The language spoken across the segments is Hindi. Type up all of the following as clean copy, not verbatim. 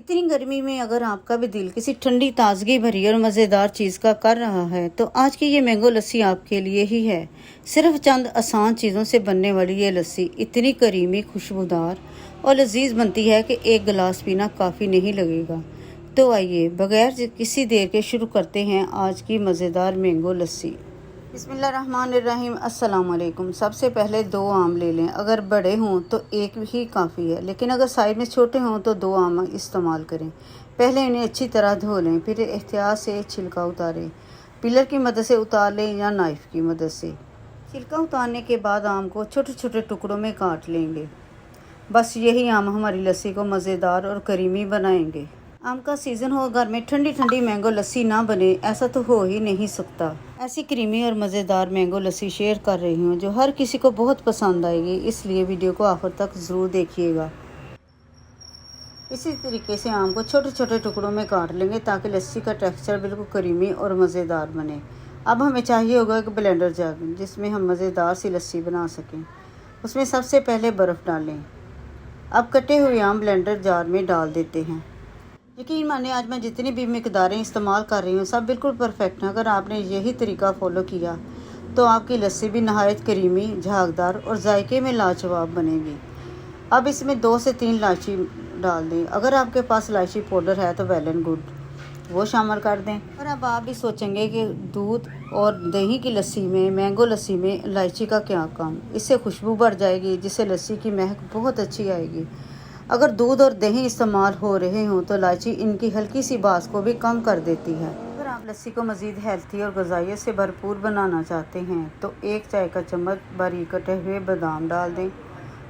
इतनी गर्मी में अगर आपका भी दिल किसी ठंडी ताजगी भरी और मज़ेदार चीज़ का कर रहा है तो आज की ये मैंगो लस्सी आपके लिए ही है। सिर्फ चंद आसान चीज़ों से बनने वाली ये लस्सी इतनी करीमी, खुशबूदार और लजीज बनती है कि एक गिलास पीना काफ़ी नहीं लगेगा। तो आइए बगैर किसी देर के शुरू करते हैं आज की मज़ेदार मैंगो लस्सी। बिस्मिल्लाहिर्रहमानिर्रहीम। अस्सलाम वालेकुम। सबसे पहले 2 आम ले लें। अगर बड़े हों तो एक ही काफ़ी है, लेकिन अगर साइज़ में छोटे हों तो 2 आम इस्तेमाल करें। पहले इन्हें अच्छी तरह धो लें, फिर एहतियात से छिलका उतारें। पिलर की मदद से उतार लें या नाइफ़ की मदद से। छिलका उतारने के बाद आम को छोटे छोटे टुकड़ों में काट लेंगे। बस यही आम हमारी लस्सी को मज़ेदार और करीमी बनाएंगे। आम का सीज़न हो, घर में ठंडी ठंडी मैंगो लस्सी ना बने ऐसा तो हो ही नहीं सकता। ऐसी क्रीमी और मज़ेदार मैंगो लस्सी शेयर कर रही हूँ जो हर किसी को बहुत पसंद आएगी, इसलिए वीडियो को आखिर तक ज़रूर देखिएगा। इसी तरीके से आम को छोटे छोटे टुकड़ों में काट लेंगे ताकि लस्सी का टेक्सचर बिल्कुल करीमी और मज़ेदार बने। अब हमें चाहिए होगा एक ब्लेंडर जग जिसमें हम मज़ेदार सी लस्सी बना सकें। उसमें सबसे पहले बर्फ़ डालें। अब कटे हुए आम ब्लेंडर जार में डाल देते हैं। यकीन मानिए आज मैं जितनी भी मिकदारें इस्तेमाल कर रही हूँ सब बिल्कुल परफेक्ट हैं। अगर आपने यही तरीका फॉलो किया तो आपकी लस्सी भी नहायत करीमी, झागदार और जायके में लाजवाब बनेगी। अब इसमें 2 से 3 इलायची डाल दें। अगर आपके पास इलायची पाउडर है तो वेल एंड गुड, वो शामिल कर दें। और अब आप भी सोचेंगे कि दूध और दही की लस्सी में, मैंगो लस्सी में इलायची का क्या काम। इससे खुशबू बढ़ जाएगी जिससे लस्सी की महक बहुत अच्छी आएगी। अगर दूध और दही इस्तेमाल हो रहे हों तो इलायची इनकी हल्की सी बास को भी कम कर देती है। अगर आप लस्सी को मज़ीद हेल्थी और ग़िज़ाइयत से भरपूर बनाना चाहते हैं तो 1 चाय का चम्मच बारीक कटे हुए बादाम डाल दें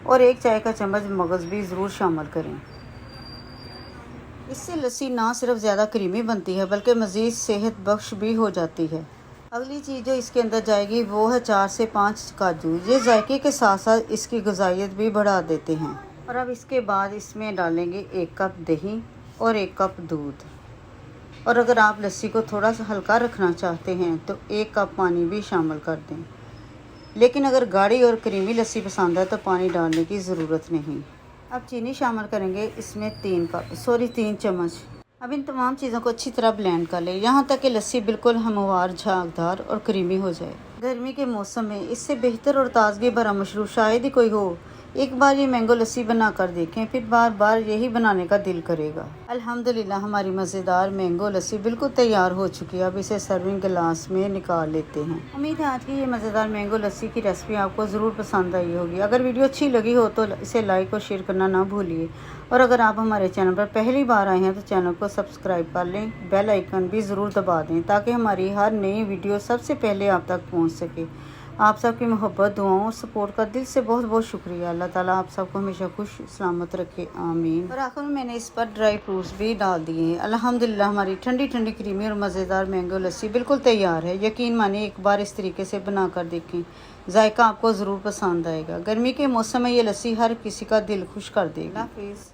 और 1 चाय का चम्मच मगज़ भी ज़रूर शामिल करें। इससे लस्सी ना सिर्फ ज़्यादा क्रीमी बनती है बल्कि मज़ीद सेहत बख्श भी हो जाती है। अगली चीज़ जो इसके अंदर जाएगी वो है 4 से 5 काजू। ये जायके के साथ साथ इसकी ग़िज़ाइयत भी बढ़ा देते हैं। और अब इसके बाद इसमें डालेंगे 1 कप दही और 1 कप दूध। और अगर आप लस्सी को थोड़ा सा हल्का रखना चाहते हैं तो 1 कप पानी भी शामिल कर दें, लेकिन अगर गाढ़ी और क्रीमी लस्सी पसंद है तो पानी डालने की ज़रूरत नहीं। अब चीनी शामिल करेंगे इसमें 3 चम्मच। अब इन तमाम चीज़ों को अच्छी तरह ब्लेंड कर लें यहाँ तक कि लस्सी बिल्कुल हमवार, झागदार और क्रीमी हो जाए। गर्मी के मौसम में इससे बेहतर और ताजगी भरा मशरूब शायद ही कोई हो। एक बार ये मैंगो लस्सी बना कर देखें, फिर बार बार यही बनाने का दिल करेगा। अल्हम्दुलिल्लाह हमारी मज़ेदार मैंगो लस्सी बिल्कुल तैयार हो चुकी है। अब इसे सर्विंग गिलास में निकाल लेते हैं। उम्मीद है आज की ये मज़ेदार मैंगो लस्सी की रेसिपी आपको ज़रूर पसंद आई होगी। अगर वीडियो अच्छी लगी हो तो इसे लाइक और शेयर करना ना भूलिए। और अगर आप हमारे चैनल पर पहली बार आए हैं तो चैनल को सब्सक्राइब कर लें, बेल आइकन भी ज़रूर दबा दें ताकि हमारी हर नई वीडियो सबसे पहले आप तक पहुँच सके। आप सबकी मोहब्बत, दुआओं और सपोर्ट का दिल से बहुत बहुत शुक्रिया। अल्लाह ताला आप सबको हमेशा खुश सलामत रखे, आमीन। और आखिर में मैंने इस पर ड्राई फ्रूट्स भी डाल दिए हैं। अल्हम्दुलिल्लाह हमारी ठंडी ठंडी क्रीमी और मज़ेदार मैंगो लस्सी बिल्कुल तैयार है। यकीन मानिए एक बार इस तरीके से बना कर देखें, जायका आपको ज़रूर पसंद आएगा। गर्मी के मौसम में ये लस्सी हर किसी का दिल खुश कर देगी। अल्लाह हाफिज़।